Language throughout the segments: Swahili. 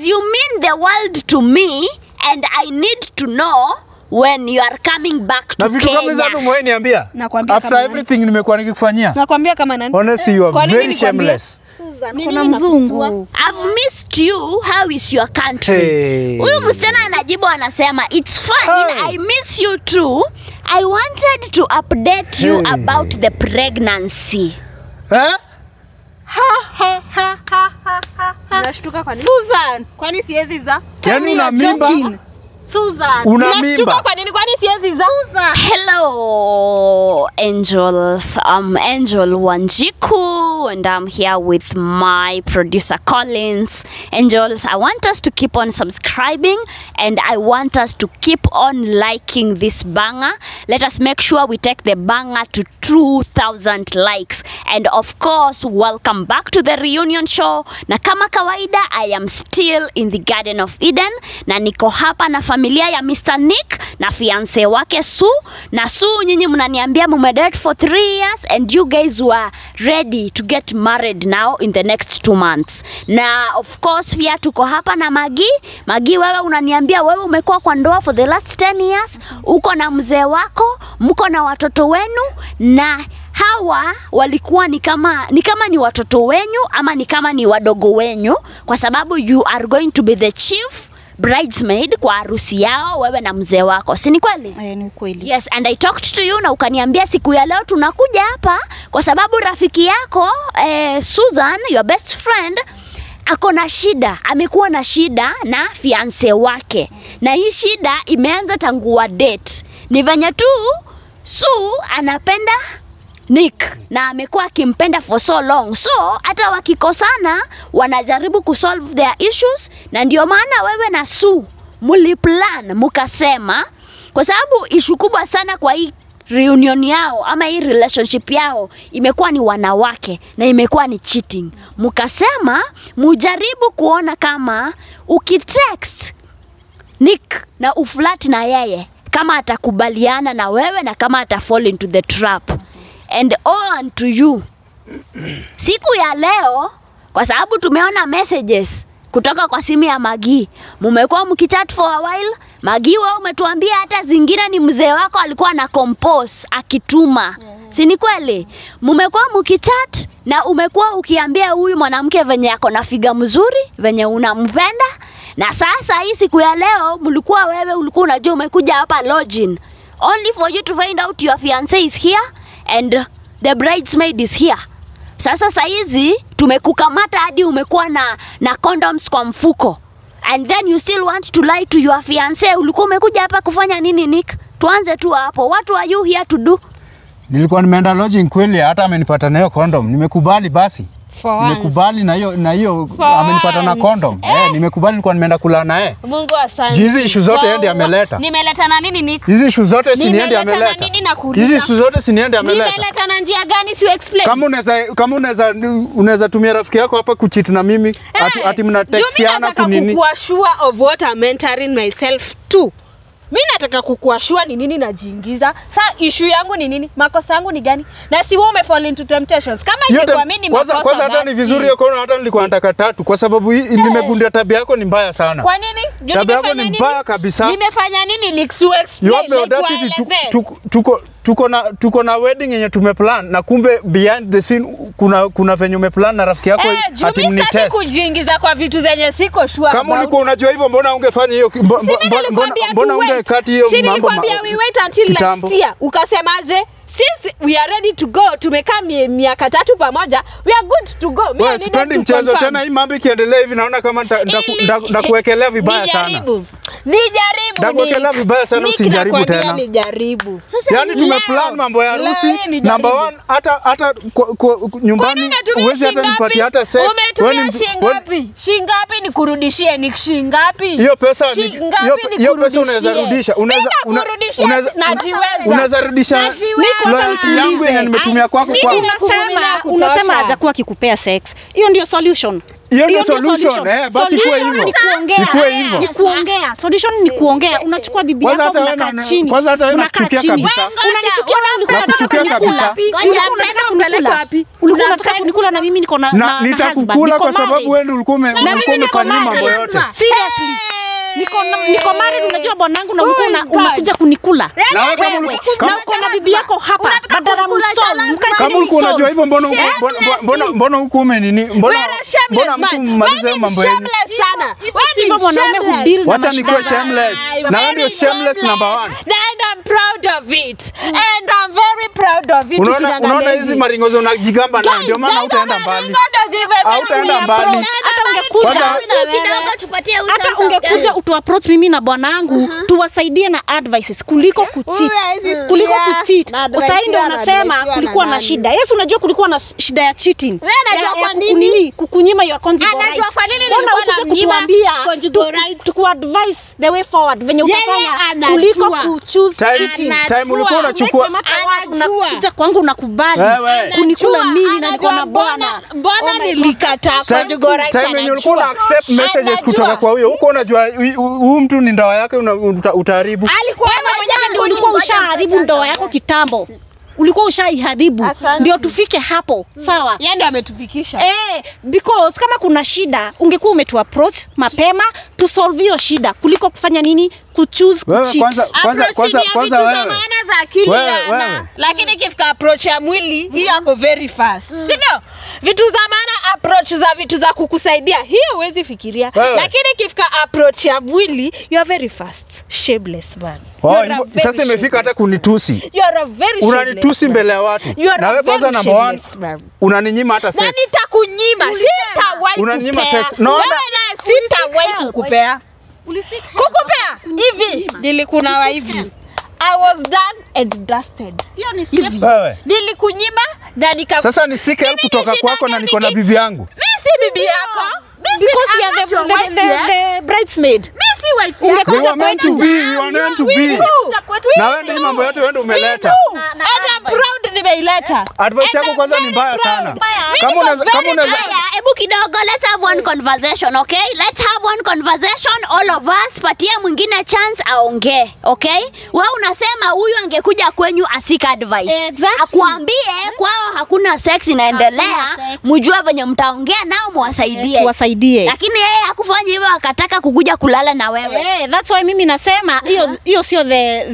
because you mean the world to me and I need to know when you are coming back to Kenya. Na vitu kama hizo mwe niambia. After everything nimekuwa nikikufanyia. Nakwambia kama nani? Honestly, you are very shameless. Kuna mzungu. I've missed you. How is your country? Huyu msichana anajibu anasema it's fine. I miss you too. I wanted to update you about the pregnancy. Ha ha ha ha ha. Unashtuka kwa nini? Susan, kwani siwezi za? Yaani una mimba? Susan. Una mimba? Kwa nini kwani siwezi za? Susan. Hello angels. I'm Angel Wanjiku and I'm here with my producer Collins. Angels, I want us to keep on subscribing and I want us to keep on liking this banger. Let us make sure we take the banger to 2,000 likes. And of course, welcome back to the reunion show. Na kama kawaida, I am still in the Garden of Eden. Na niko hapa na familia ya Mr. Nick na fiance wake Sue. Na Sue, nyinyi mnaniambia mumedate for 3 years and you guys were ready to get married now in the next 2 months. Na of course, pia tuko hapa na Maggie. Maggie, wewe unaniambia wewe umekuwa kwa ndoa for the last 10 years. Uko na mzee wako, mko na watoto wenu. Na hawa walikuwa ni kama ni watoto wenyu ama ni kama ni wadogo wenyu, kwa sababu you are going to be the chief bridesmaid kwa harusi yao wewe na mzee wako. Si ni kweli? Ni kweli. Yes, and I talked to you na ukaniambia siku ya leo tunakuja hapa kwa sababu rafiki yako Susan, your best friend, ako na shida, amekuwa na shida na fiance wake. Na hii shida imeanza tangu wa date. Ni venye tu Sue anapenda Nick na amekuwa akimpenda for so long. So hata wakikosana wanajaribu kusolve their issues, na ndio maana wewe na Sue muliplan mukasema, kwa sababu issue kubwa sana kwa hii reunion yao ama hii relationship yao imekuwa ni wanawake na imekuwa ni cheating. Mukasema mujaribu kuona kama ukitext Nick na uflat na yeye kama atakubaliana na wewe na kama atafall into the trap. And on to you. Siku ya leo, kwa sababu tumeona messages kutoka kwa simu ya Maggie, mumekuwa mkichat for a while. Maggie, wewe umetuambia hata zingine ni mzee wako alikuwa na compose akituma. Si ni kweli? Mumekuwa mkichat na umekuwa ukiambia huyu mwanamke venye yako na figa mzuri, venye unampenda. Na sasa hii siku ya leo wewe ulikuwa unajua umekuja hapa lodging only for you to find out your fiancé is here and the bridesmaid is here. Sasa saizi tumekukamata hadi umekuwa na condoms kwa mfuko. And then you still want to lie to your fiancé. Ulikuwa umekuja hapa kufanya nini Nick? Tuanze tu hapo. What are you here to do? Nilikuwa nimeenda lodging kweli, hata amenipata nayo condom. Nimekubali basi. Nimekubali na hiyo amenipata na condom. Nimekubali, nilikuwa nimeenda kula naye. Mungu asante. Hizi issue zote yeye ameleta. Nimeleta na nini Nick? Hizi issue zote si yeye ameleta. Hizi issue zote si yeye ameleta. Nimeleta na njia gani si explain? Kama unaweza tumia rafiki yako hapa kucheat na mimi ati mnatexiana kunini? Kuwa sure of what I'm entering myself to. Mimi nataka kukuashua ni nini najiingiza. Sasa issue yangu ni nini? Makosa yangu ni gani? Na si wewe umefall into temptations. Kama ingekuwa mimi ni makosa. Kwanza hata ni vizuri yako, hata nilikuwa nataka 3 kwa sababu nimegundua tabia yako ni mbaya sana. Kwa nini? Tabia yako ni mbaya kabisa. Nimefanya nini Nick? To explain. You have the audacity tuko na wedding yenye tumeplan na kumbe behind the scene kuna venye umeplan na rafiki yako ati mnitest. Kujiingiza kwa vitu zenye siko sure. Kama ulikuwa unajua hivyo mbona ungefanya hiyo? Mbona ungekati hiyo mambo? Nilikwambia we wait until next year. Ukasemaje? Since we are ready to go, tumekaa miaka 3 pamoja, we are good to go. Wewe sipendi mchezo tena, hii mambo ikiendelea hivi naona kama ndakuwekelea vibaya sana. Nijaribu. Ndakuwekelea vibaya sana, usijaribu tena. Nijaribu. Yaani tumeplan mambo ya harusi. Number 1 hata nyumbani uwezi hata nipatie hata sex. Shingapi nikurudishie Nick? Shingapi? Hiyo pesa unaweza rudisha. Unaweza rudisha. Yangu yenye nimetumia kwako. Unasema hajakuwa akikupea sex. Hiyo ndio solution. hiyo ndio solution. Basi kuwe hivyo. Ni kuongea. Solution ni kuongea. Unachukua bibi yako unakaa chini. Kwanza hata wewe unachukia kabisa. Unanichukia wewe, ulikuwa nakuchukia kabisa. Ulikuwa unataka kunikula na mimi niko na nitakukula kwa sababu wewe ndio ulikuwa umefanya mambo yote. Seriously. Niko married, unajua bwanangu, na ulikuwa unakuja kunikula. Na wewe kama uko na bibi yako hapa, badala msol, kama ulikuwa unajua hivyo, mbona huko umenini? Mbona mkumaliza mambo yenu? Sivyo mwanaume hudeal na. Wacha nikuwe shameless. Na wewe ndio shameless number 1. And I'm proud of it. And I'm very proud of it. Unaona hizi maringozo unajigamba nayo, ndio maana hutaenda mbali. Hautaenda mbali. Hata ungekuja kidogo tupatie utasa. Hata ungekuja utu approach mimi na bwanangu tuwasaidie na advices kuliko kucheat. Kuliko kucheat. Sasa ndio unasema kulikuwa na shida. Yes, unajua kulikuwa na shida ya cheating. Wewe unajua kwa nini? Kukunyima your conjugal rights. Anajua kwa nini nilikuwa kutuambia conjugal rights. Tukuadvise the way forward venye utafanya kuliko kuchoose cheating. Time ulikuwa unachukua unakuja kwangu unakubali kunikula mimi na niko na bwana. Mbona nilikataa conjugal rights? Time yenye ulikuwa una accept messages kutoka kwa huyo, uko unajua huyu mtu ni ndoa yake utaharibu. Alikuwa mwenyewe ulikuwa ushaharibu ndoa yako kitambo. Ulikuwa ushaiharibu ndio tufike hapo. Sawa? Yeye ndio ametufikisha. Because kama kuna shida ungekuwa umetu approach mapema to solve hiyo shida kuliko kufanya nini? Kuchoose kucheat. Kwanza wewe. Maana za akili yana. Lakini kifika approach ya mwili, hii yako very fast. Sio? Vitu za maana approach za vitu za kukusaidia, hiyo huwezi fikiria. Lakini kifika approach ya mwili, you are very fast. Shameless man. Sasa imefika hata kunitusi. You are a very shameless. Unanitusi mbele ya watu. Na wewe kwanza number 1 unaninyima hata sex. Na nitakunyima. Sitawahi. Unaninyima sex. Wewe na sitawahi kukupea. Kukupea hivi nilikunawa hivi. I was done and dusted. Hiyo ni step. Nilikunyima na nika. Sasa ni seek help kutoka kwako na niko na bibi yangu. Mimi si bibi yako. Because we are the bridesmaid. Mimi si wife yako. We were meant to be. We were meant to be. Na wewe ndio mambo yote wewe ndio umeleta. And I'm proud nimeileta. Advice yako kwanza ni mbaya sana. Kama unaweza hebu kidogo, let's have one conversation, okay? Let's have one conversation, all of us. Patia mwingine chance aongee, okay? Wewe unasema huyu angekuja kwenyu asika advice. Exactly. Akuambie kwao hakuna sex inaendelea, mjue venye mtaongea nao muwasaidie. Tuwasaidie. Lakini yeye hakufanya hivyo, akataka kukuja kulala na wewe. That's why mimi nasema hiyo sio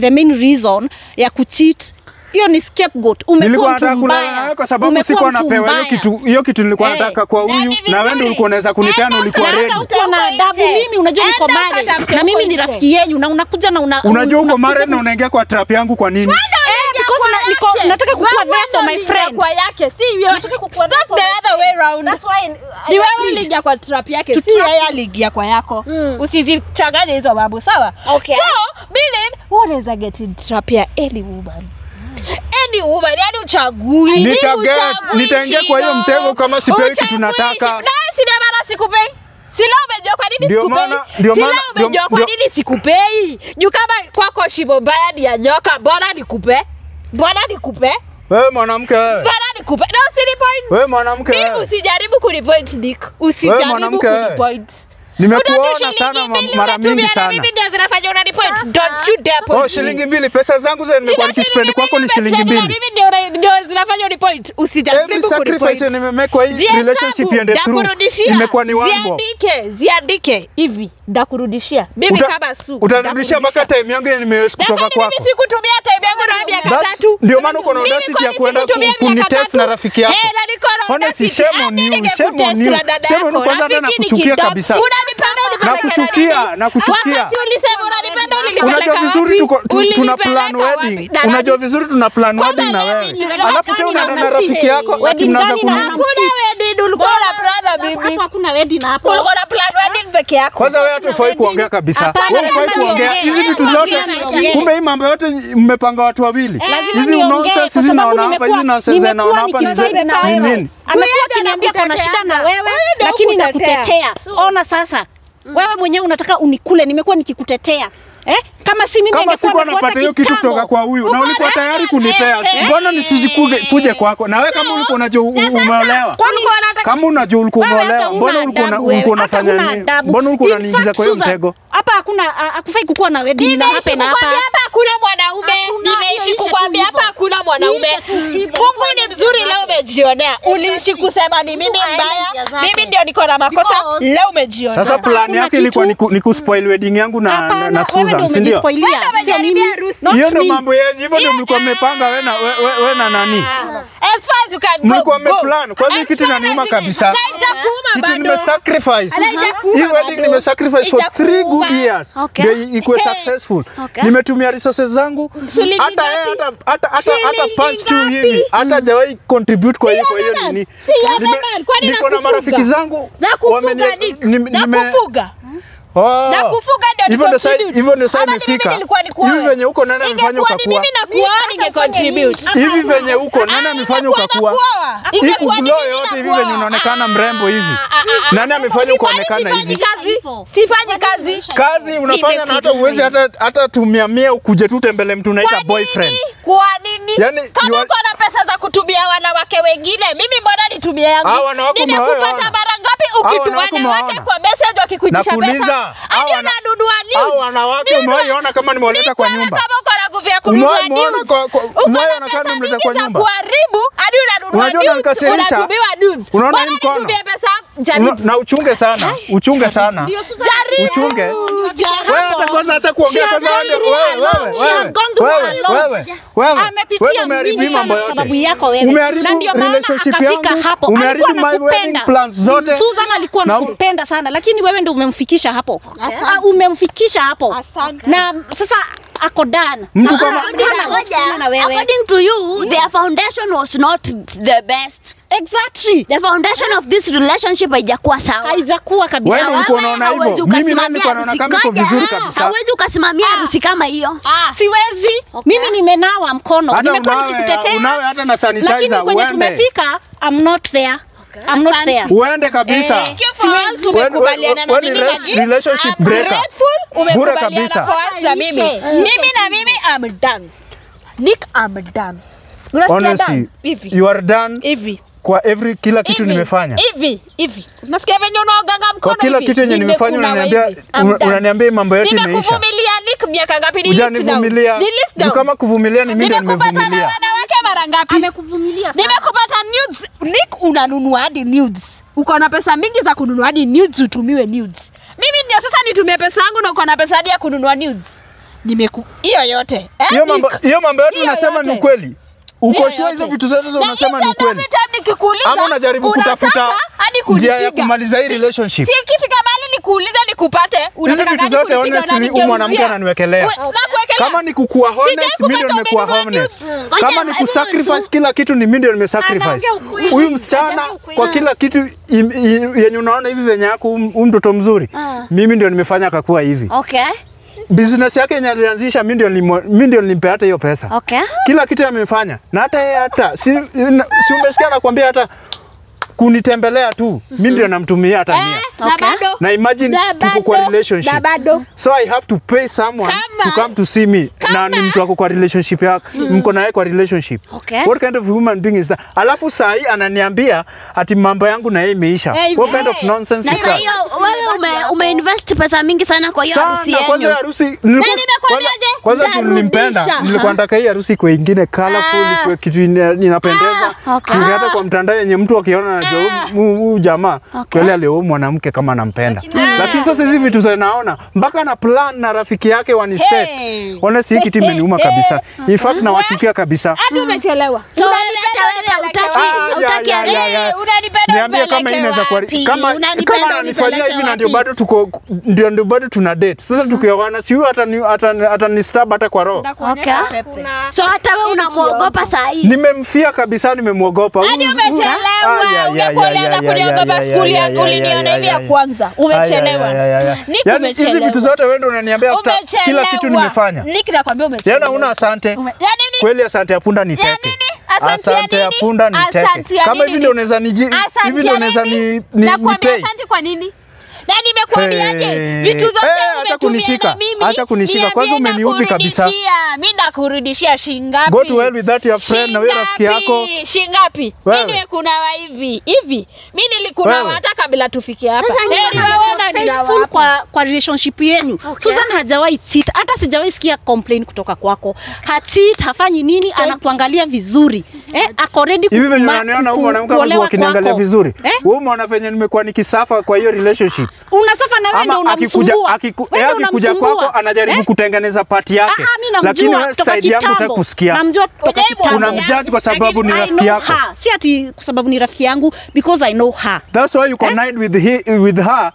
the main reason ya kucheat. Hiyo ni scapegoat. Umekuwa mtu mbaya kwa sababu sikuwa napewa hiyo kitu nilikuwa nataka kwa huyu, na wewe ndio ulikuwa unaweza kunipea na ulikuwa ready. Hata uko na adabu. Mimi unajua niko married na mimi ni rafiki yenu na unakuja na unajua uko married na unaingia kwa trap yangu kwa nini? Because nataka kukua there for my friend. Kwa yake si hiyo. Nataka kukua there for the other way round. That's why ni wewe uliingia kwa trap yake, si yeye aliingia kwa yako. Usizichanganye hizo babu, sawa? Okay. So, meaning what is a getting trap ya any woman? Any woman, yani uchagui. Nitaingia kwa hiyo mtego kama sipewi kitu nataka. Na sina maana sikupei. Sila umejua kwa nini sikupei? Sila umejua kwa nini sikupei? Juu kama kwako shimo mbaya ni ya nyoka, mbona nikupe? Mbona nikupe? Wewe mwanamke wewe. Mbona nikupe? Na usinipoint. Wewe mwanamke wewe. Mimi usijaribu kunipoint Nick. Usijaribu kunipoint. Nimekuona sana mara mingi sana. Mimi ndio zinafanya unanipoint. Don't you dare point. Shilingi 2 pesa zangu za nimekuwa nikispend kwako ni shilingi 2. Mimi ndio zinafanya unipoint. Usijaribu kunipoint. Every sacrifice nimemake hii relationship iende through. Imekuwa ni wambo. Ziandike hivi. Ndakurudishia. Mimi kama su. Utanirudishia mpaka time yangu nimeweza kutoka kwako. Mimi sikutumia time yangu na miaka 3. Ndio maana uko na audacity ya kwenda kunitest na rafiki yako. Honestly, shame on you. Shame on you. Shame on you kwanza hata nakuchukia kabisa. Nakuchukia. Wakati ulisema unanipenda ulipeleka. Unajua vizuri tuna plan wedding. Unajua vizuri tuna plan wedding na wewe. Alafu tena unaenda na rafiki yako ati mnaanza kuna wedding ulikuwa na plan bibi. Hakuna wedding hapo. Ulikuwa na plan wedding peke yako. Kwanza wewe hata ufai kuongea kabisa. Wewe ufai kuongea hizi vitu zote. Kumbe hii mambo yote mmepanga watu wawili. Hizi nonsense hizi naona hapa, hizi nonsense naona hapa ni nini? Amekuwa akiniambia kuna shida na wewe lakini nakutetea. Ona sasa. Wewe mwenyewe unataka unikule, nimekuwa nikikutetea. Kama si mimi kama sikuwa napata hiyo kitu kutoka kwa huyu na ulikuwa tayari kunipea, mbona nisijikuje kwako? Na wewe kama ulikuwa unajua umeolewa, kama unajua ulikuwa umeolewa, mbona ulikuwa unafanya nini? Mbona ulikuwa unaniingiza kwa hiyo mtego? Hapa hakuna, hakufai kukuwa na wedding na hapa na hapa. Hapa hakuna mwanaume. Nimeishi kukwambia hapa hakuna mwanaume. Mungu ni mzuri, leo umejionea. Uliishi kusema ni mimi mbaya. Mimi ndio niko na makosa, leo umejionea. Sasa plan yake ilikuwa ni kuspoil wedding yangu na Susan, si ndio? Sio mimi. Hiyo ndio mambo yenu, hivyo ndio mlikuwa mmepanga wewe na nani? As far as you can go. Mlikuwa mmeplan. Kwanza kitu inaniuma kabisa. Kitu nimesacrifice. Hii wedding nimesacrifice for 3 good years. Ndio ikuwe successful. Nimetumia resources zangu. Hata punch tu hivi. Hata jawahi contribute kwa hiyo nini. Niko na marafiki zangu Nakufuga. Nakufuga ndio hivyo ndio sasa imefika. Hivi venye uko nani amefanya ukakuwa? Mimi nakuoa ningecontribute. Hivi venye uko nani amefanya ukakuwa? Iko glow yote hivi venye unaonekana mrembo hivi. Nani amefanya ukaonekana hivi? Sifanyi kazi. Kazi unafanya na hata uwezi hata tumia ukuje tu tembele mtu unaita boyfriend. Kwa nini? Yani, kama uko na pesa za kutumia wanawake wengine, mimi mbona nitumie yangu? Nimekupata mara ngapi ukitumana wake kwa message wakikuitisha pesa? Hadi unanunua news. Hao wanawake umeona kama nimewaleta kwa nyumba. Kama uko na nguvu ya kununua news. Umeona kama nimemleta kwa nyumba. Kuharibu hadi unanunua news. Unajua unanikasirisha. Unaona hii mkono? Na uchunge sana. Uchunge sana. Uchunge. Wewe hata kwanza acha kuongea kwanza wewe umeharibu mambo yote. Sababu yako wewe. Umeharibu relationship yangu. Umeharibu my wedding plans zote. Susan alikuwa anakupenda sana, lakini wewe ndio umemfikisha hapo. Umemfikisha hapo. Na sasa ako done. Mtu kama according to you, their foundation was not the best. Exactly. The foundation of this relationship haijakuwa sawa. Haijakuwa kabisa. Wewe ulikuwa unaona hivyo. Mimi nani nilikuwa naona kama iko vizuri kabisa. Hawezi ukasimamia harusi kama hiyo. Siwezi. Mimi nimenawa mkono. Nimekuwa nikikutetea. Unawe hata na sanitizer uende. Lakini kwenye tumefika, I'm not there. I'm not there. Uende kabisa. Siwezi umekubaliana na mimi na relationship breaker. Bure kabisa. Mimi na mimi I'm done. Nick I'm done. Honestly, you are done. Hivi. Kwa kila kitu nimefanya. Hivi. Unasikia venye unaoganga mkono hivi. Kwa kila kitu yenye nimefanya unaniambia mambo yote imeisha. Nimekuvumilia Nick miaka ngapi nilivumilia. Kama kuvumilia ni mimi ndio nimevumilia. Wanawake mara ngapi? Amekuvumilia sana. Nimekupata nudes. Nick unanunua hadi nudes. Uko na pesa mingi za kununua hadi nudes utumiwe nudes. Mimi ndio sasa nitumie pesa yangu na uko na pesa hadi ya kununua nudes. Hiyo yote. Hiyo mambo yote unasema ni ukweli. Uko sure hizo vitu zote unasema ni ukweli? Ama unajaribu kutafuta njia ya kumaliza hii relationship? Si ikifika mahali nikuuliza nikupate, hizo vitu zote honestly mwanamke ananiwekelea. Kama ni kukuwa honest, mimi ndio nimekuwa honest. Kama ni kusacrifice kila kitu, ni mimi ndio nimesacrifice. Huyu msichana kwa kila kitu yenye unaona hivi venye yako huyu mtoto mzuri, mimi ndio nimefanya akakuwa hivi. Okay. Business yake yenye alianzisha mimi ndio nilimpea hata hiyo pesa. Okay. Kila kitu amefanya. Na hata yeye si umesikia anakuambia hata kunitembelea tu. Mimi ndio namtumia hata 100. Okay. Na imagine tuko kwa relationship. So I have to pay someone to come to see me. Na ni mtu wako kwa relationship yako. Mko naye kwa relationship. Okay. What kind of human being is that? Alafu saa hii ananiambia ati mambo yangu na yeye imeisha. What kind of nonsense is that? Na hiyo wewe umeinvest pesa mingi sana kwa hiyo harusi yenu. Kwanza harusi kwanza tulimpenda. Nilikuwa nataka hii harusi kwa ingine colorful, kwa kitu inapendeza. Hata kwa mtandao yenye mtu akiona huyu jamaa kweli leo mwanamke kama anampenda. Lakini sasa hizi vitu zinaona mpaka na plan na rafiki yake waniset. Honestly hiki kitu imeniuma kabisa. In fact nawachukia kabisa. Hadi umechelewa. So wewe utaki unanipenda. Niambie kama inaweza kuwa kama ananifanyia hivi na ndio bado tuna date. Sasa tukioana si huyu hata ni stab hata kwa roho. Okay. So hata wewe unamuogopa saa hii? Nimemfia kabisa, nimemuogopa. Hadi umechelewa. Ungekuwa kuniogopa skuli yangu uliniona hivi ya kwanza. Umechelewa. Yaani hizi vitu zote wewe ndio unaniambia after kila kitu nimefanya. Nick nakwambia umechelewa. Yaani una asante. Kweli asante ya punda niteke. Asante ya punda niteke. Kama hivi ndio unaweza hivi ndio unaweza ni nakwambia asante kwa nini? Na nimekuambiaje? Vitu zote acha kunishika. Acha kunishika. Kwanza umeniudhi kabisa. Mimi ndakurudishia shingapi? Go to well with that your friend na wewe rafiki yako. Shingapi? Mimi kuna hivi. Mimi nilikuna hata kabla tufike hapa. Faithful kwa relationship yenu. Susan hajawahi cheat. Hata sijawahi sikia complain kutoka kwako. Cheat, hafanyi nini, anakuangalia vizuri. Ako ready hivi venye unaniona huyu mwanamke amekuwa akiniangalia vizuri. Wewe umeona venye nimekuwa nikisafa kwa hiyo relationship. Unasafa na wewe ndio unamsumbua. Akikuja kwako anajaribu kutengeneza part yake. Lakini wewe side yangu unataka kusikia. Namjua kutoka kitambo. Unamjudge kwa sababu ni rafiki yako. Si ati kwa sababu ni rafiki yangu, because I know her. That's why you connide with her.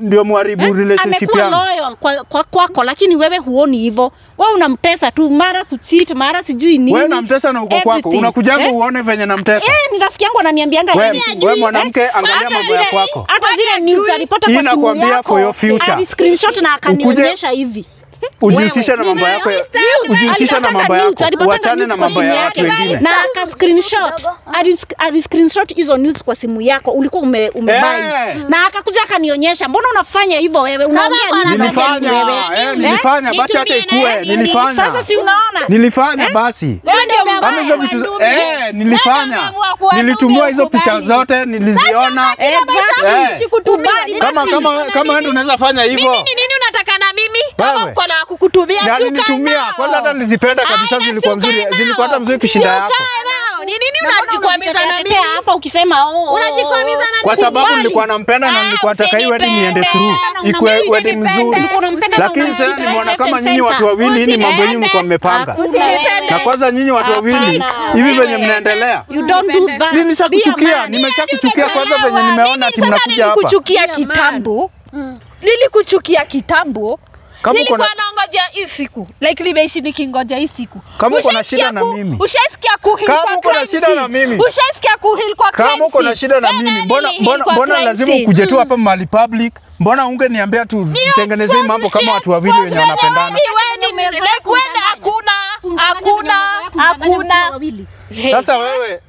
Ndio muharibu relationship yangu. Amekuwa loyal kwako, lakini wewe huoni hivyo. Wewe unamtesa tu, mara kucheat, mara sijui nini. Wewe unamtesa na uko kwako. Unakujanga uone venye namtesa. Ni rafiki yangu ananiambianga hivi. Wewe mwanamke angalia mambo ya kwako. Hata zile news alipata kwa simu yako. Inakwambia for your future. Ani screenshot na akanionyesha hivi. Ujihusishe na mambo yako. Ujihusishe na mambo yako. Uachane na mambo ya watu wengine. Na aka screenshot. Ali screenshot hizo news kwa simu yako. Ulikuwa umebai. Na akakuja akanionyesha. Mbona unafanya hivyo wewe? Unaongea nini? Nilifanya basi acha ikue. Nilifanya. Sasa si unaona? Nilifanya basi. Kama hizo vitu nilifanya. Nilitumia hizo picha zote, niliziona. Kama wewe unaweza fanya hivyo. Mimi nini unataka na mimi? Kama uko na kukutumia suka. Nilinitumia. Kwanza hata nilizipenda kabisa, zilikuwa nzuri. Zilikuwa hata mzuri kushinda yako. Ni nini unajikwamiza na mimi hapa ukisema unajikwamiza na kwa sababu nilikuwa nampenda na nilikuwa nataka hii wedding niende through. Ikuwe wedding mzuri. Lakini tena nimeona kama nyinyi watu wawili hii ni mambo yenu mko mmepanga. Na kwanza nyinyi watu wawili hivi venye mnaendelea. You don't do that. Nilishakuchukia, nimechakuchukia kwanza venye nimeona ati mnakuja hapa. Nilikuchukia kitambo. Nilikuchukia kitambo. Nilikuwa naongojea hii siku. Like nimeishi nikingoja hii siku. Kama uko na shida na mimi. Ushaisikia kuhil kwa crime. Kama uko na shida na mimi. Ushaisikia kuhil kwa crime. Kama uko na shida na mimi, mbona lazima ukuje tu hapa mahali public? Mbona ungeniambia tu tutengeneze mambo kama watu wawili wenye wanapendana? Hakuna. Sasa wewe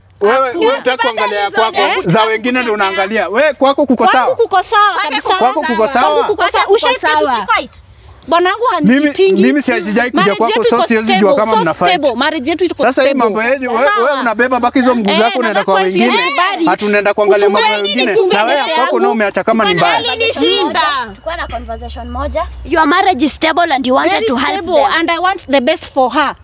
unataka kuangalia kwako, za wengine ndio unaangalia. Wewe kwako kuko sawa? Kwako kuko sawa kabisa. Kwako kuko sawa? Ushaisikia tukifight? Bwanangu hanichitingi. Mimi sijai kuja kwako, so siwezi jua kama mna fight. Marriage yetu iko stable. Sasa hii mambo yenu wewe unabeba baki hizo mguu zako unaenda kwa wengine. Hatunaenda kuangalia mambo ya wengine. Na wewe kwako nao umeacha kama ni mbaya. Tulikuwa na conversation moja. Your marriage is stable and you wanted to help them. And I want the best for her.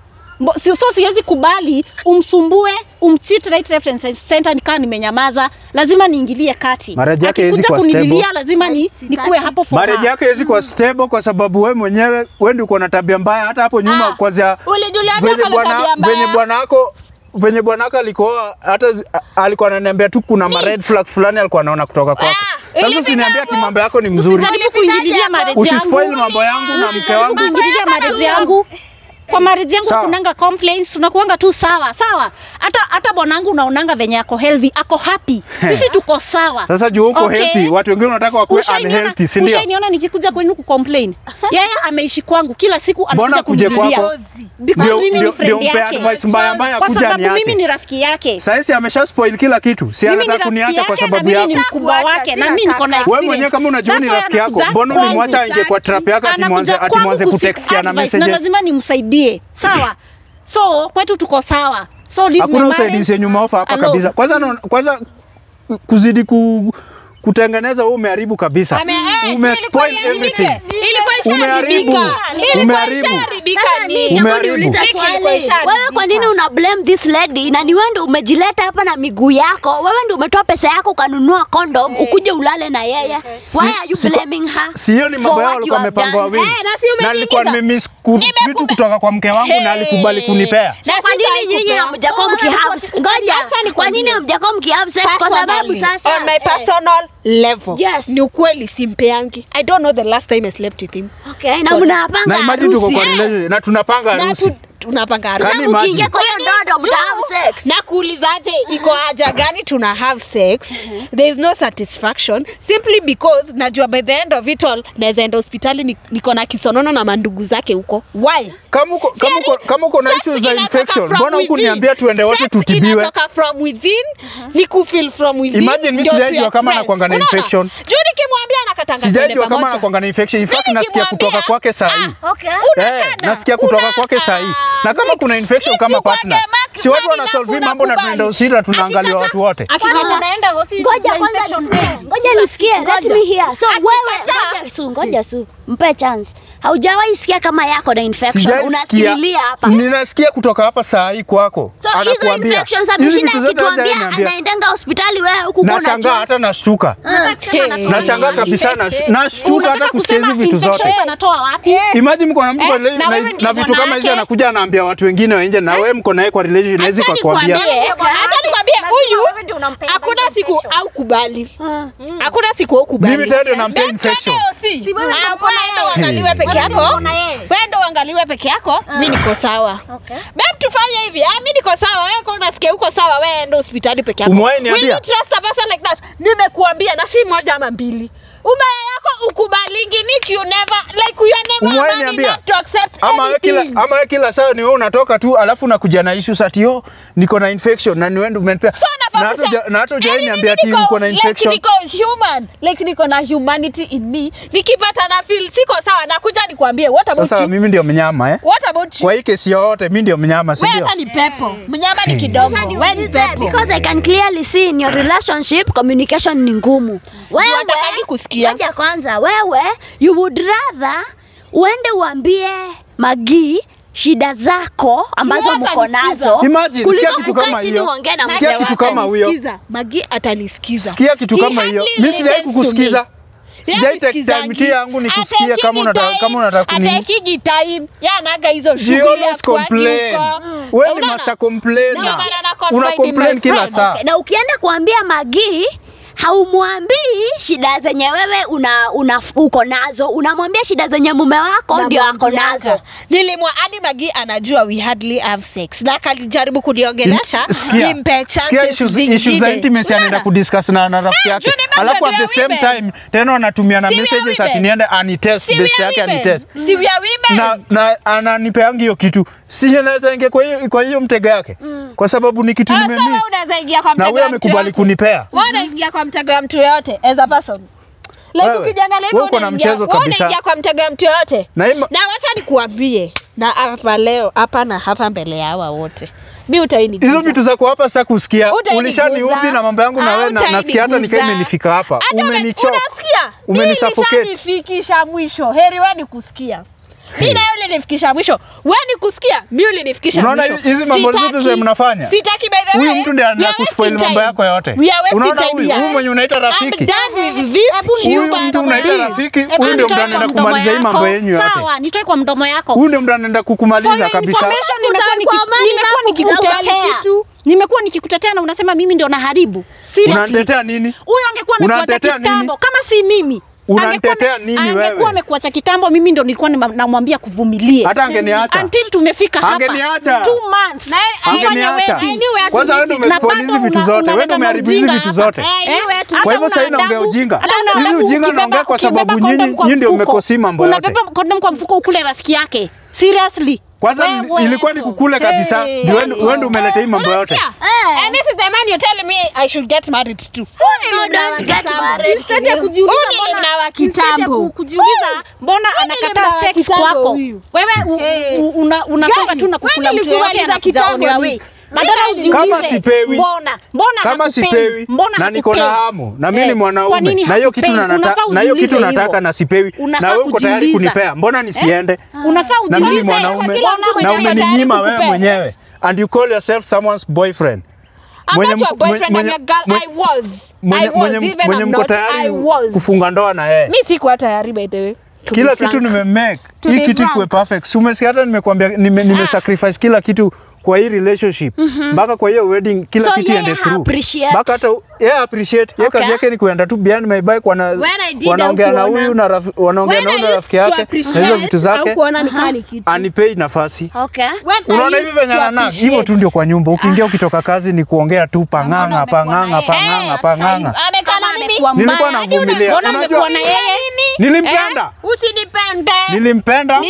So siwezi kubali umsumbue, umcheat right reference center nikaa nimenyamaza, lazima niingilie kati. Marriage yake hizi kwa stable. Lazima nikuwe hapo for her. Marriage yake hizi kwa stable kwa sababu wewe mwenyewe ndio uko na tabia mbaya hata hapo nyuma kwanza. Venye bwanako alikuwa hata alikuwa ananiambia tu kuna red flag fulani alikuwa anaona kutoka kwako. Sasa usiniambia ati mambo yako ni mzuri. Usijaribu kuingilia marriage yangu. Usispoil mambo yangu na mke wangu. Kuingilia marriage yangu. Kwa marriage yangu kunanga complaints, tunakuanga tu sawa. Hata bwanangu unaonanga venye ako healthy, ako happy. Sisi tuko sawa. Sasa juu uko healthy, watu wengine wanataka wakuwe unhealthy, si ndio? Ushaniona nikikuja kwenu kucomplain. Yeye ameishi kwangu kila siku anakuja kunilia. Because mimi ni friend yake. Advice mbaya kwa sababu mimi ni rafiki yake. Sasa amesha spoil kila kitu. Si anataka kuniacha kwa sababu yako. Mimi ni mkubwa wake na mimi niko na experience. Wewe mwenyewe kama unajua ni rafiki yako, mbona ulimwacha aingie kwa trap yako ati mwanze kutextiana messages? Na lazima nimsaidie. Sawa. So kwetu tuko sawa. So hakuna usaidizi nyuma ofa hapa kabisa. Kwanza kuzidi kutengeneza wewe umeharibu kabisa. Umespoil everything. Umeharibu. Wewe kwa nini una blame this lady? Na ni wewe ndio umejileta hapa na miguu yako. Wewe ndio umetoa pesa yako ukanunua condom ukuje ulale na yeye. Why are you blaming her? Sio ni mambo yao walikuwa wamepanga wawili. Na nilikuwa nimemiss vitu kutoka kwa mke wangu na alikubali kunipea. Na kwa nini nyinyi hamjakuwa mkihave? Ngoja, kwa nini hamjakuwa mkihave sex? Kwa sababu sasa on my personal level. Yes. Ni ukweli simpeangi. I don't know the last time I slept with him. Okay, na mnapanga na imagine tuko kwa relationship na tunapanga harusi. tunapanga harusi. Kani Ukiingia kwa hiyo ndoto mta have sex. Na kuulizaje iko haja gani tuna have sex? There is no satisfaction simply because najua by the end of it all naweza enda hospitali niko na kisonono na mandugu zake huko. Why? Kama uko na issues za infection, mbona huku niambia tuende wote tutibiwe? Inatoka from within, ni kufeel from within. Imagine mimi sijajua kama anakuanga na infection. Juu nikimwambia anakatanga sijajua kama anakuanga na infection. In fact nasikia kutoka kwake saa hii. Okay. Nasikia kutoka kwake saa hii. Na kama kuna infection kama partner, si watu wana solve mambo na tunaenda usira tunaangalia watu wote. Anaenda hosi. Ngoja nisikie. Let me hear. So wewe ngoja Su. Mpe chance. Haujawahi sikia kama yako na infection. Unasikililia hapa. Ninasikia kutoka hapa saa hii kwako. So hizo infections ameshinda akituambia anaendanga hospitali wewe huku kuna. Nashangaa hata nashtuka. Nashangaa kabisa nashtuka hata kusikia hizo vitu zote. Anatoa wapi? Imagine mko na mtu na vitu kama hizo anakuja anaambia watu wengine wa nje na wewe mko naye kwa relation hizi kwa kuambia. Hata nikwambie huyu hakuna siku au kubali. Hakuna siku au kubali. Mimi tayari nampea infection. Si wewe uangaliwe peke yako. Wewe ndo uangaliwe peke yako. Mimi niko sawa. Okay. Babe tufanye hivi. Mimi niko sawa. Wewe uko unasikia uko sawa. Wewe ndo hospitali peke yako. Umewahi niambia? Will you trust a person like that? Nimekuambia na si moja ama mbili. Ubaya yako ukubalingi Nick, you never like you are never man enough to accept anything. Ama kila saa ni wewe unatoka tu alafu unakuja na issues ati niko na infection na ni wewe ndio umenipea. Na hata hujai niambia ati uko na infection. Niko human, like niko na humanity in me. Nikipata na feel siko sawa nakuja nikwambie what about you? Sasa mimi ndio mnyama What about you? Kwa hii kesi yote mimi ndio mnyama si ndio? Wewe hata ni pepo. Mnyama ni kidogo. Wewe ni pepo. Because I can clearly see in your relationship communication ni ngumu. Wewe unataka kusikia. Ngoja kwanza wewe you would rather uende uambie Magi shida zako ambazo mko nazo. Imagine sikia kitu kama hiyo. Sikia kitu kama huyo. Magi atanisikiza. Sikia kitu kama hiyo. Mimi sijai kukusikiza. Sijai take time yangu nikusikia kama unataka kuni. Atakigi time. Yanaga hizo shughuli ya complain. Wewe ni masa complainer. Una complain kila saa. Na ukienda kuambia Magi haumwambii shida zenye wewe uko nazo, unamwambia shida zenye mume wako ndio ako nazo. Nilimwani Magi anajua we hardly have sex. Na alijaribu kuniongelesha nimpe chance. Sikia issues za intimacy anaenda kudiscuss na rafiki yake. Alafu at the same time tena anatumia na messages ati niende anitest base yake anitest. Si we are women. Na ananipeanga hiyo kitu. Si naweza ingia kwa hiyo mtego yake. Kwa sababu ni kitu nimemiss. Na wewe amekubali kunipea. Wanaingia kwa mtego ya mtu yote as a person. Like ukijangalia hivyo unaingia mchezo kabisa. Unaingia kwa mtego ya mtu yote. Na wacha nikuambie na hapa leo hapa na hapa mbele ya hawa wote. Mimi utainiguza. Hizo vitu zako hapa sasa kusikia. Ulishaniudhi na mambo yangu na wewe nasikia hata nikaa imenifika hapa. Umenichoka. Unasikia? Umenisuffocate. Nifikisha mwisho. Heri wewe nikusikia. Mimi na yule ulinifikisha mwisho. Wewe nikusikia, mimi ulinifikisha mwisho. Unaona hizi mambo zote za mnafanya? Sitaki by the way. Huyu mtu ndiye anakuspoil mambo yako yote. Unaona huyu mwenye unaita rafiki. I'm done with this human. Mtu unaita rafiki, huyu ndio mtu anaenda kumaliza hii mambo yenu yote. Sawa, nitoe kwa mdomo yako. Huyu ndio mtu anaenda kukumaliza kabisa. Nimekuwa nikikutetea na unasema mimi ndio naharibu. Seriously. Unanitetea nini? Huyu angekuwa amekuacha kitambo kama si mimi. Unanitetea nini wewe? Angekuwa amekuacha kitambo, mimi ndo nilikuwa namwambia kuvumilia. Hata angeniacha. Until tumefika hapa. Angeniacha. 2 months. Angeniacha. Kwanza wewe ndio umespoil hizi vitu zote. Wewe ndio umeharibu hizi vitu zote. Kwa hivyo sasa inaongea ujinga. Hizi ujinga naongea kwa sababu nyinyi ndio mmekosi mambo yote. Unabeba kondom kwa mfuko ukule rafiki yake. Seriously. Kwanza ilikuwa ni kukule kabisa. Wewe ndio umeleta hii mambo yote. And this is the man you're telling me I should get married to. Don't get married. Instead ya kujiuliza mbona anakataa sex kwako. Wewe unasonga tu na kukula mtu yote anakuja wewe. Badala ujiulize kama sipewi. Mbona kama sipewi na niko na hamu na mimi ni mwanaume na hiyo kitu nataka na sipewi na wewe uko tayari kunipea. Mbona nisiende? Unafaa ujiulize. Na mimi mwanaume na umeninyima wewe mwenyewe. And you call yourself someone's boyfriend. Mwenye mko tayari kufunga ndoa na yeye. Mimi sikuwa tayari by the way. Kila kitu nimemake. Hii kitu ikuwe perfect. Umesikia hata nimekuambia nime sacrifice kila kitu kwa hii relationship mpaka kwa hiyo wedding kila kitu iende through. Mpaka hata appreciate yeye kazi yake ni kuenda tu behind my back wanaongea na huyu na wanaongea na huyu na rafiki yake na hizo vitu zake anipei nafasi. Unaona hivi venye anana hivyo tu ndio kwa nyumba. Ukiingia ukitoka kazi ni kuongea tu panganga. Nilikuwa navumilia. Unajua nilimpenda. Usinipende. Nilimpenda.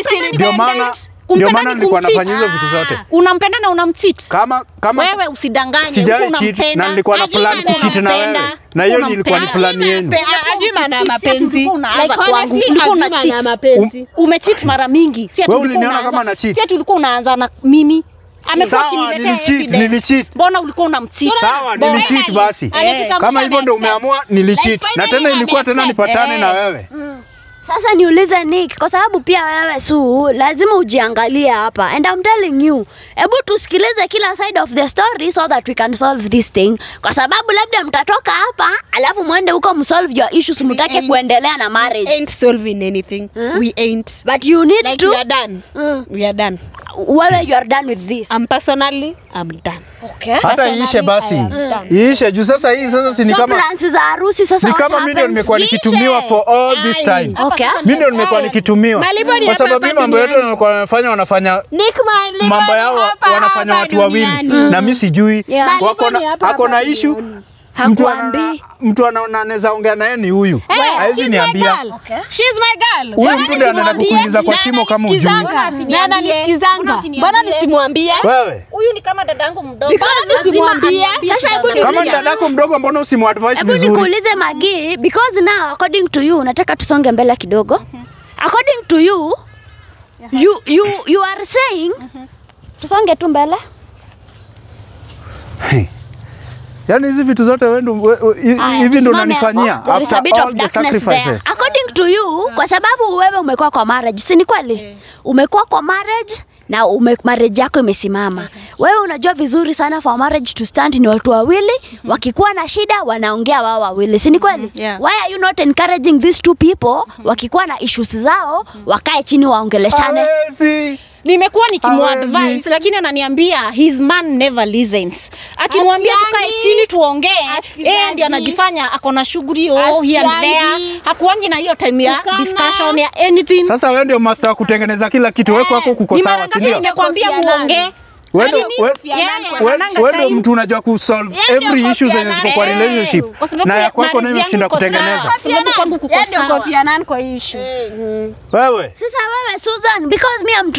Ndio maana nilikuwa nafanya hizo vitu zote. Unampenda na unamcheat. Kama wewe usidanganye. Sijai cheat na nilikuwa na plan kucheat na wewe. Na hiyo nilikuwa ni plan yenu. Hajui maana mapenzi. Unaanza kwangu. Ulikuwa una cheat. Umecheat mara mingi. Si ati ulikuwa kama na cheat. Si ati ulikuwa unaanza na mimi. Amekuwa akiniletea nilicheat. Mbona ulikuwa unamcheat? Sawa, nilicheat basi. Kama hivyo ndio umeamua nilicheat. Na tena ilikuwa tena nipatane na wewe. Sasa niulize Nick, kwa sababu pia wewe Su lazima ujiangalie hapa, and I'm telling you, hebu tusikilize kila side of the story so that we can solve this thing, kwa sababu labda mtatoka hapa alafu muende huko msolve your issues, mtake kuendelea na marriage. Ain't solving anything. We ain't. But you need like to. We are done. We are done. Wewe you are done with this. Personally, I'm done. Okay. Hata iishe basi. Iishe juu sasa hii sasa si ni kama plans za harusi sasa. Ni kama mimi ndio nimekuwa nikitumiwa for all this time. Okay. Mimi ndio nimekuwa nikitumiwa. Kwa sababu mambo yote wanafanya mambo yao wanafanya watu wawili na mimi sijui. Wako na issue. Mtu anaweza ongea naye ni huyu. Haezi niambia. She's my girl. Huyu mtu ndiye anaenda kukuingiza kwa shimo kama ujui. Nani nisikizanga? Mbona nisimwambie? Wewe. Huyu ni kama dadangu mdogo. Mbona nisimwambie? Sasa hebu kama dadako mdogo mbona usimuadvise vizuri? Hebu nikuulize Magi, because now according to you nataka tusonge mbele kidogo. According to you, you are saying tusonge tu mbele. Yaani hizi vitu zote wewe hivi ndo unanifanyia after all the sacrifices. According to you, kwa sababu wewe umekuwa kwa marriage, si ni kweli? Umekuwa kwa marriage na marriage yako imesimama. Wewe unajua vizuri sana for marriage to stand ni watu wawili, wakikuwa na shida wanaongea wao wawili, si ni kweli? Why are you not encouraging these two people wakikuwa na issues zao wakae chini waongeleshane? Nimekuwa nikimuadvise lakini ananiambia his man never listens. Akimwambia tukae chini tuongee, yeye ndiye anajifanya ako na shughuli here and there. Hakuangi na hiyo time ya discussion ya anything. Sasa wewe ndio master wa kutengeneza kila kitu, wewe kwako kuko sawa, si ndio? Nimekwambia muongee. Wewe mtu unajua ku solve every issue zenye ziko kwa relationship. Na ya kwako nayo kushinda kutengeneza. Sababu kwangu kuko sawa. Ndio nani kwa issue. Wewe. Sasa wewe Susan, because me I'm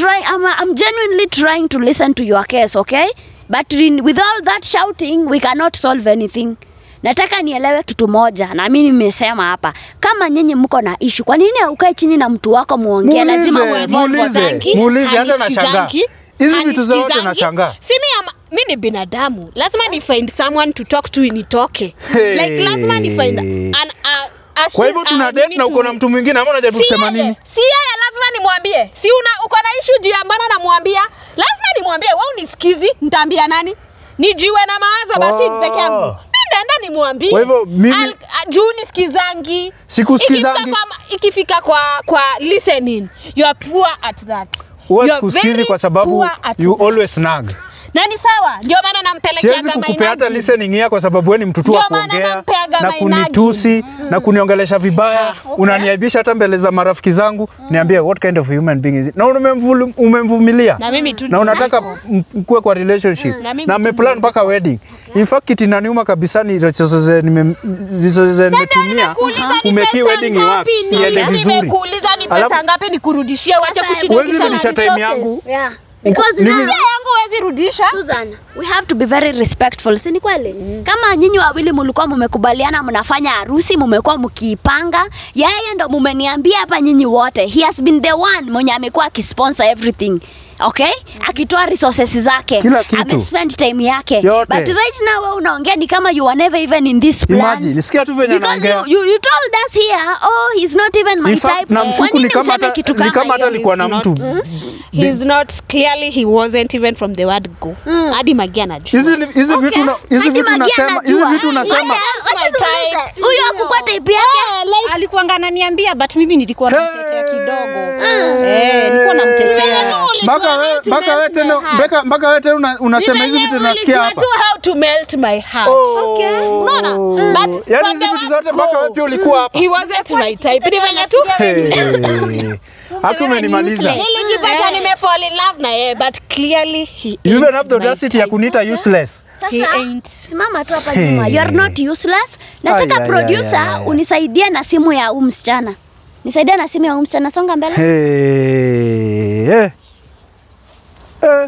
genuinely trying to listen to your case, okay? But with all that shouting, we cannot solve anything. Nataka nielewe kitu moja na mimi nimesema hapa. Kama nyinyi mko na issue, kwa nini ukae chini na mtu wako muongee? Lazima muulize hata nashangaa. Hizi vitu zote nashangaa. Si mimi ni binadamu. Lazima ni find someone to talk to nitoke. Like lazima ni find an kwa hivyo tuna date na uko na mtu mwingine ama unajaribu kusema nini? Si yeye lazima nimwambie. Si uko na issue juu ya mbona namwambia? Lazima nimwambie. Wewe unisikizi, nitaambia nani? Nijiwe na mawazo basi peke yangu. Mimi ndaenda nimwambie. Kwa hivyo mimi juu nisikizangi. Sikusikizangi. Ikifika kwa listening, you are poor at that. Wewe sikusikizi kwa sababu you always nag. Na ni sawa, ndio maana nampelekea kama siwezi kukupea hata listening ya kwa sababu wewe ni mtu tu wa kuongea na kunitusi na kuniongelesha vibaya. Unaniaibisha hata mbele za marafiki zangu. Niambie what kind of human being is it? Na umemvumilia. Na unataka mkue kwa relationship. Na mmeplan mpaka wedding. In fact kitu inaniuma kabisa ni resources nimetumia kumeki wedding wapi iende vizuri. Nimekuuliza ni pesa ngapi nikurudishie wacha kushinda time yangu. Because yangu wezi rudisha. Susan, we have to be very respectful. Si ni kweli? Kama nyinyi wawili mlikuwa mmekubaliana mnafanya harusi, mmekuwa mkiipanga, yeye ndo mmeniambia hapa nyinyi wote. He has been the one mwenye amekuwa akisponsor everything. Okay? Akitoa resources zake, amespend time yake. Yote. But right now wewe unaongea ni kama you were never even in this plan. Imagine, nisikia tu venye anaongea. You told us here, oh he's not even my type. Na mfuku ni kama hata alikuwa na mtu. He's not clearly he wasn't even from the word go. Hadi Magi anajua. Hizi vitu unasema. Huyo hakukuwa type yake. Alikuwa ananiambia but mimi nilikuwa namtetea kidogo. Nilikuwa namtetea. mpaka wewe tena unasema hizi vitu nasikia hapa. How to melt my heart. Okay. Unaona? But yani hizi vitu zote mpaka wewe pia ulikuwa hapa. He wasn't my type. Ni venye tu. Hapo umenimaliza. Nilijipata nimefall in love na yeye, but clearly he You even have the audacity ya kunita useless. Sasa simama tu hapa nyuma. You are not useless. Nataka producer unisaidie na simu ya huyu msichana. Nisaidie na simu ya huyu msichana, songa mbele.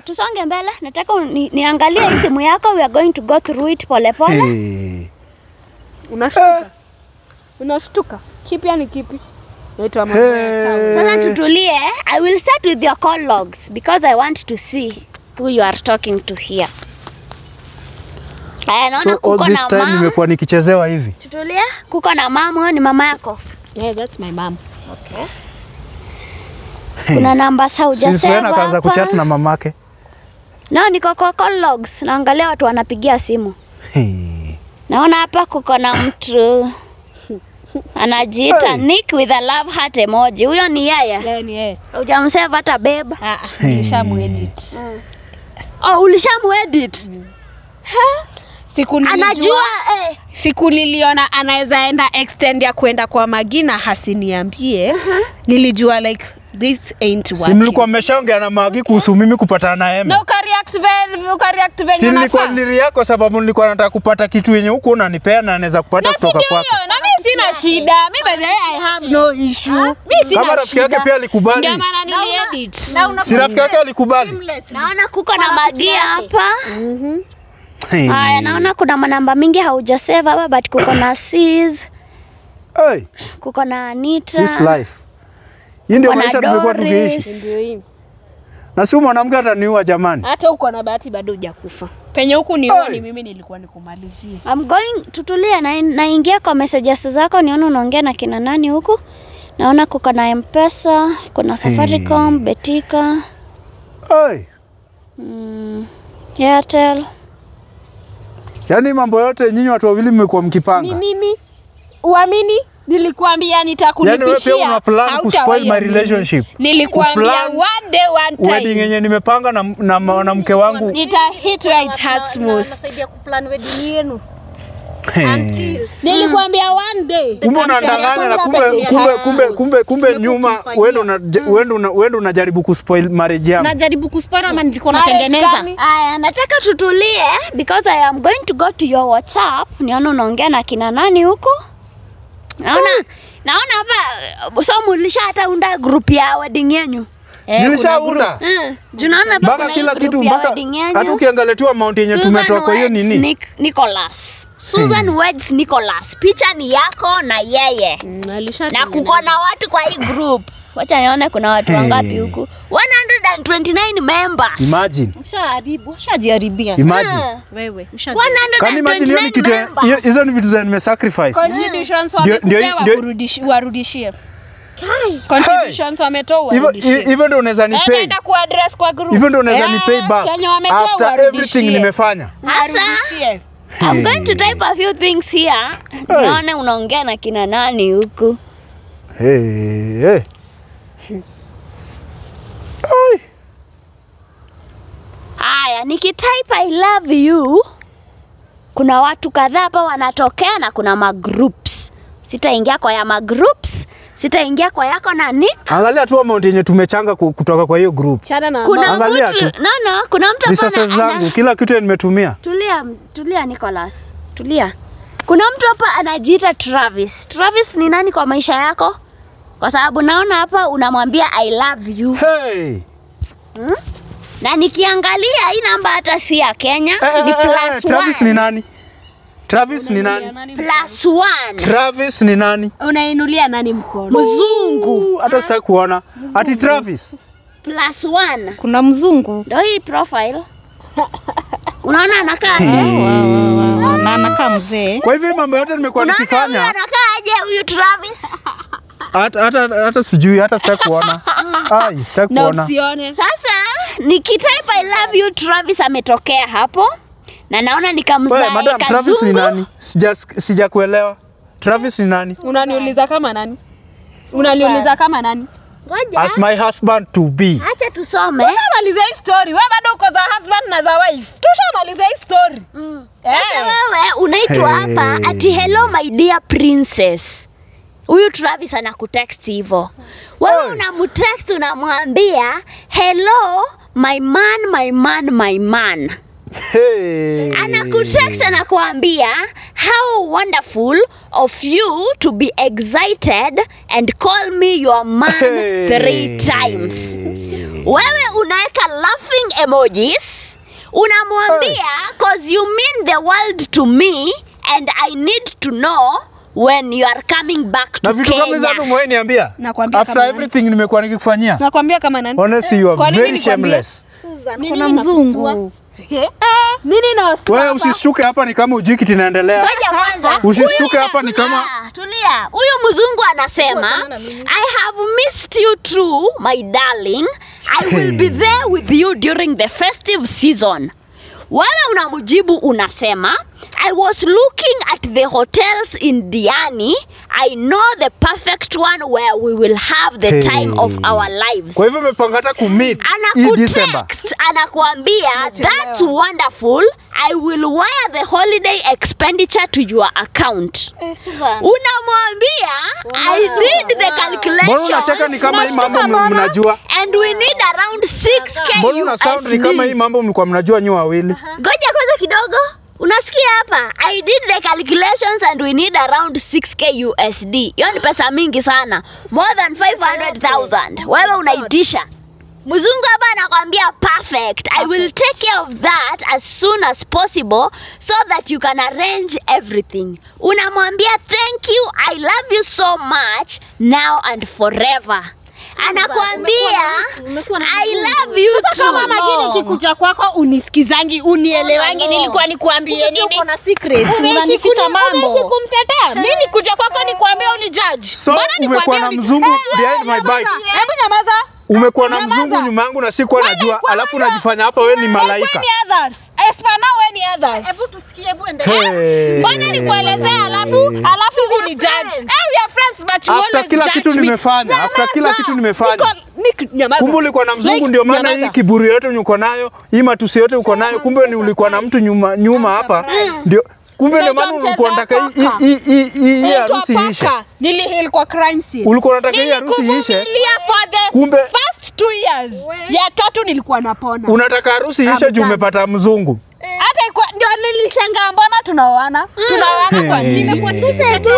Tusonge mbele. Nataka niangalie hii simu yako. We are going to go through it pole pole. Unashtuka. Kipi yani kipi? Sasa tutulie. I will start with your call logs because I want to see who you are talking to here. So all this time nimekuwa nikichezewa hivi. Tutulie. Kuko na mama, ni mama yako? Yeah, that's my mom. Okay. Kuna namba hujasema. Sisi wewe kaanza kuchat na mamake. No, niko kwa call logs. Naangalia watu wanapigia simu. Naona hapa kuko na mtu anajiita Nick with a love heart emoji. Huyo ni yeye? Yeah, ni yeye. Hujamsave hata babe? Nilishamuedit. Oh, ulishamuedit? Siku anajua siku niliona anaweza enda extend ya kwenda kwa Magina hasiniambie. Nilijua like this ain't working. Si mlikuwa mmeshaongea na Magi kuhusu mimi kupatana na Emma. No, ukareact venye si nilikuwa niliria kwa sababu nilikuwa nataka kupata kitu yenye huko unanipea na anaweza kupata kutoka kwako. Na mimi sina shida. Mimi I have no issue. Mimi sina. Kama rafiki yake pia alikubali. Ndio maana niliedit. Si rafiki yake alikubali. Naona kuko na Magi hapa. Haya, naona kuna manamba mingi haujasave hapa but kuko na Sis. Kuko na Anita. This life. Hii ndio maisha tumekuwa tukiishi. Na si mwanamke ataniua jamani. Hata uko na bahati bado hujakufa. Penye huku niua ni mimi nilikuwa nikumalizie. I'm going tutulia naingia kwa messages zako nione unaongea na kina nani huku. Naona kuko na M-Pesa, kuna Safaricom, Betika. Airtel. Yaani mambo yote nyinyi watu wawili mmekuwa mkipanga. Ni nini? Uamini? Nilikuambia nitakulipishia. Yaani wewe pia una plan ku spoil my relationship. Nilikuambia one day one time. Wedding yenye nimepanga na mwanamke wangu. Nita hit where it hurts most. Nasaidia kuplan wedding yenu. Nilikuambia one day. Kumbe unadanganya na kumbe nyuma wewe unajaribu kuspoil marriage yangu. Najaribu kuspoil ama nilikuwa natengeneza. Aya, nataka tutulie because I am going to go to your WhatsApp. Niona unaongea na kina nani huko? Naona hapa so mulisha hata unda group ya wedding yenu. Nilishaunda. Junaona mpaka kila kitu mpaka hata ukiangalia tu amount yenye tumetoa kwa hiyo nini? Nicholas. Susan weds Nicholas. Picha ni yako na yeye. Na kuko na watu kwa hii group. Wacha nione kuna watu wangapi huku. 129 members. Imagine. Ushajiharibia. Imagine. Wewe, Can imagine hiyo kitu hizo ni vitu za nimesacrifice. Contributions warudishie. Contributions wametoa warudishie. Even ndio unaweza ni pay. Nenda ku address kwa group. Even ndio unaweza ni pay back. After everything nimefanya. Asa. I'm going to type a few things here. Naona unaongea na kina nani huku. Haya, nikitype I love you. Kuna watu kadhaa hapa wanatokea na kuna magroups. Sitaingia kwa ya magroups. Sitaingia kwa yako na Nick. Angalia tu amount yenye tumechanga kutoka kwa hiyo group. Kuna angalia mtu, tu. No, kuna mtu hapa zangu kila kitu nimetumia. Tulia Nicholas. Tulia. Kuna mtu hapa anajiita Travis. Travis ni nani kwa maisha yako? Kwa sababu naona hapa unamwambia I love you. Na nikiangalia hii namba hata si ya Kenya, ni +1. Travis ni nani? Travis ni nani? +1. Travis ni nani? Unainulia nani mkono? Mzungu. Hata sasa kuona. Ati Travis. +1. Kuna mzungu. Ndio hii profile. Unaona anakaa na anakaa mzee. Kwa hivyo mambo yote nimekuwa nikifanya. Anakaa aje huyu Travis? Hata sijui hata sasa kuona. Sitaki kuona. Sasa nikitype I love you Travis ametokea hapo. Na naona nikamzae Madam Travis ni nani? Sijakuelewa. Travis ni nani? Unaniuliza kama nani? Unaniuliza kama nani? Ngoja. as my husband to be. Acha tusome. Tushamaliza hii story. Wewe bado uko za husband na za wife. Tushamaliza hii story. Sasa wewe unaitwa hapa ati hello my dear princess. Huyu Travis anakutext hivyo. Wewe unamtext unamwambia hello my man my man my man. Hey. Anakutext anakuambia how wonderful of you to be excited and call me your man 3 times. Wewe unaweka laughing emojis. Unamwambia cause you mean the world to me and I need to know when you are coming back to na vitu Kenya. kama hizo mwe niambia. Nakwambia After kama everything nimekuwa nikikufanyia. Nakwambia kama nani? Honestly you are very shameless. Susan, kuna mzungu. Mimi na Wewe usishtuke hapa ni kama ujiki tunaendelea. Ngoja kwanza. Usishtuke hapa ni kama Tulia. Huyu mzungu anasema I have missed you too my darling. I will be there with you during the festive season. Wewe unamjibu unasema I was looking at the hotels in Diani. I know the perfect one where we will have the time of our lives. Kwa hivyo umepanga hata kumeet hii December. Anakutext anakuambia that's wonderful. I will wire the holiday expenditure to your account. Susan. Unamwambia I did the calculations. Mbona unacheka ni kama hii mambo mnajua? And we need around 6k. Mbona una sound ni kama hii mambo mlikuwa mnajua nyote wawili? Ngoja kwanza kidogo. Unasikia hapa? I did the calculations and we need around 6k USD. Hiyo ni pesa mingi sana. More than 500,000. Wewe unaitisha. Mzungu hapa anakuambia perfect. I will take care of that as soon as possible so that you can arrange everything. Unamwambia thank you, I love you so much now and forever. Anakuambia I love you Sasa kama majini kikuja kwako unisikizangi unielewangi nilikuwa nikuambie nini? Uko na secrets, unanificha mambo. Umeishi kumtetea. Mimi nikuja kwako nikuambie unijudge. So umekuwa na mzungu behind my back. Hebu nyamaza. Umekuwa na mzungu nyuma yangu na sikuwa najua, alafu unajifanya hapa wewe ni malaika. Wewe ni others. Espana wewe ni others. Hebu tusikie, hebu endelea. Mbona nikuelezea alafu unijudge? We are friends but you always judge me. After kila kitu nimefanya, after kila kitu nimefanya. Kumbe ulikuwa na mzungu ndio maana hii kiburi yote uko nayo, hii matusi yote uko nayo, kumbe ni ulikuwa na mtu nyuma hapa. Ndio kumbe ndio maana ulikuwa unataka hii harusi ishe. Nilihil kwa crime scene. Ulikuwa unataka hii harusi ishe. Kumbe first 2 years. Ya 3 nilikuwa napona. Unataka harusi ishe juu umepata mzungu. Hata ndio nilishangaa mbona tunaoana? Tunaoana kwa nini? Nimekuwa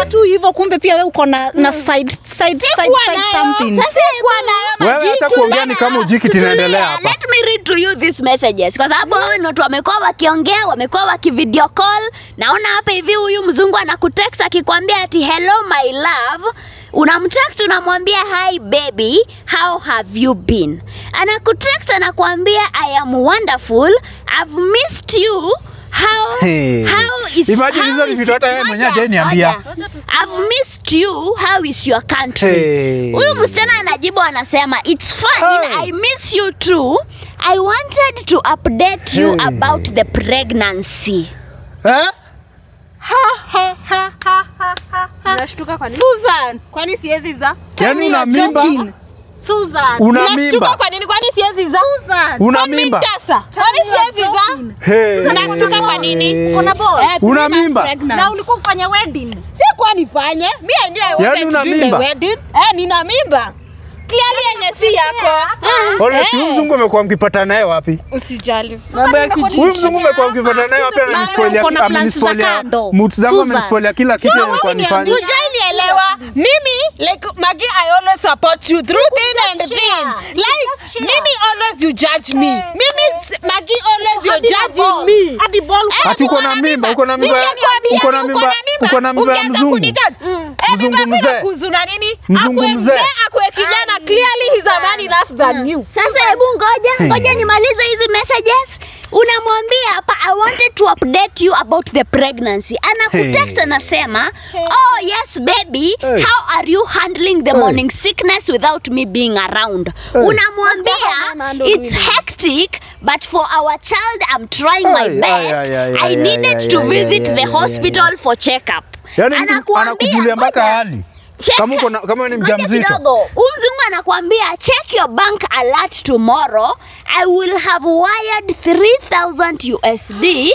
tu hivyo, kumbe pia wewe uko na side something. Sasa wewe acha kuongea ni kama ujiki tunaendelea hapa. Let me read to you these messages kwa sababu wao ndio wamekuwa wakiongea, wamekuwa wakivideo call. Naona hapa hivi huyu mzungu anakutext akikwambia ati hello my love. Unamtext unamwambia hi baby, how have you been? Anakutext anakuambia I am wonderful, I've missed you. How is imagine hizo ni vitu hata yeye mwenyewe hajaniambia. I've missed you, how is your country? Huyu msichana anajibu anasema it's fine, I miss you too. I wanted to update you about the pregnancy. Unashtuka kwa nini? Susan, kwani siwezi za? Yaani una mimba? Susan, una mimba? Unashtuka kwa nini? Kwani siwezi za? Susan, una mimba? Kwani siwezi za? Susan, unashtuka kwa nini? uko na boy? Una mimba? Na ulikuwa ufanya wedding? Si kwa nifanye. Mimi ndiye I wanted to do the wedding. Nina mimba. Clearly yenye si yako. Ole si mzungu amekuwa mkipata naye wapi? Usijali. Mambo ya kijiji. Huyu mzungu amekuwa mkipata naye wapi? Amenispoilia mutu zangu, amenispoilia kila kitu nilikuwa nifanye. Hujanielewa. Mimi like Maggie, I always support you through thin and thin. Like mimi always you judge me. Mimi Maggie always you judging me. Hadi ball. Ati uko na mimba, uko na mimba. Uko na mimba, uko na mimba ya mzungu. Mzungu mzee. Kuzuna nini? Mzungu mzee. Akwe kijana clearly he's a man enough than you. Sasa hebu ngoja nimalize hizi messages. Unamwambia hapa I wanted to update you about the pregnancy. Anakutext anasema, "Oh yes baby, how are you handling the morning sickness without me being around?" Unamwambia it's hectic but for our child I'm trying my best. I needed to visit the hospital for checkup. Yaani anakujulia mpaka hali. kama ni mjamzito. Mzungu anakuambia check your bank alert tomorrow. I will have wired 3,000 USD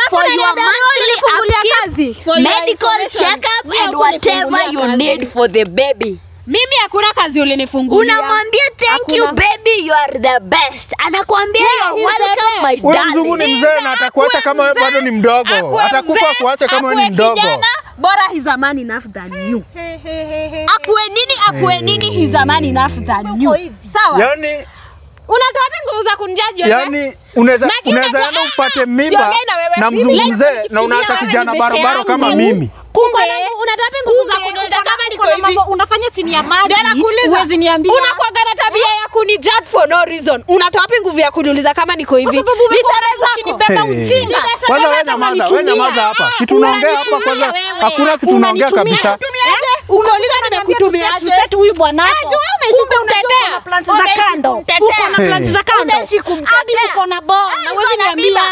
for your monthly upkeep, medical checkup and whatever you need for the baby. Mimi hakuna kazi ulinifungulia. Unamwambia thank you baby, you are the best. Anakuambia you're welcome my darling. Mzungu ni mzee na atakuacha kama wewe bado ni mdogo. Atakufa kuacha kama wewe ni mdogo. Bora he's a man enough than you. Akue nini he's a man enough than you. Sawa? Yaani unatoa nguvu za kunijaji wewe? Yaani unaweza enda upate mimba na mzungu mzee na unaacha kijana barabara kama mimi. Kumbe unatoa nguvu za kunijaji kama niko hivi. Unafanya chini ya maji. Uwezi niambia. Unakuwa na tabia ya kunijudge for no reason. Unatoa nguvu ya kuniuliza kama niko hivi. Ni sare zako. Beba ujinga. Kwanza wewe nyamaza hapa. Kitu unaongea hapa kwanza hakuna kitu unaongea kabisa. Ukauliza nimekutumia aje? Huyu bwana wako. Kumbe unamtetea plans za kando. Uko na plans za kando. Hadi uko na ball. Na wewe niambia.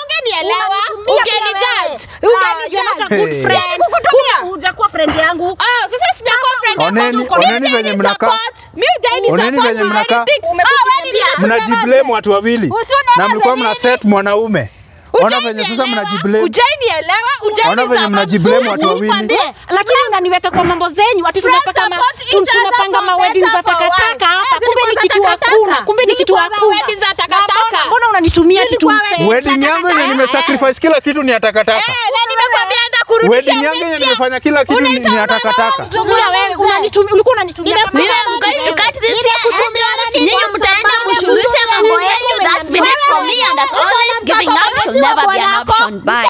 Ungenielewa. Ungenijudge. Ungenijudge. Kukutumia. Hujakuwa friend yangu. Sasa sijakuwa friend yako. Oneni venye mnakaa. Oneni venye mnakaa. Mnajiblame watu wawili. Na mlikuwa mna set mwanaume. Ona venye sasa mnajiblame. Ujanielewa? Ona venye mnajiblame watu wawili. Lakini unaniweka kwa mambo zenyu. Ati tunapanga ma wedding za takataka hapa. Kumbe ni kitu hakuna. Kumbe ni kitu hakuna. Wedding za takataka. Mbona unanitumia ati tumse? Wedding yangu yenye nimesacrifice kila kitu ni ya takataka. Na nimekwambia enda kurudisha. Wedding yangu yenye nimefanya kila kitu ni ya takataka. Zuia wewe unanitumia, ulikuwa unanitumia kama mimi I'm going to cut this here. Nyinyi mtaenda mshughulishe mambo yenu. That's been it from me and as always giving up shall never be an option. Bye.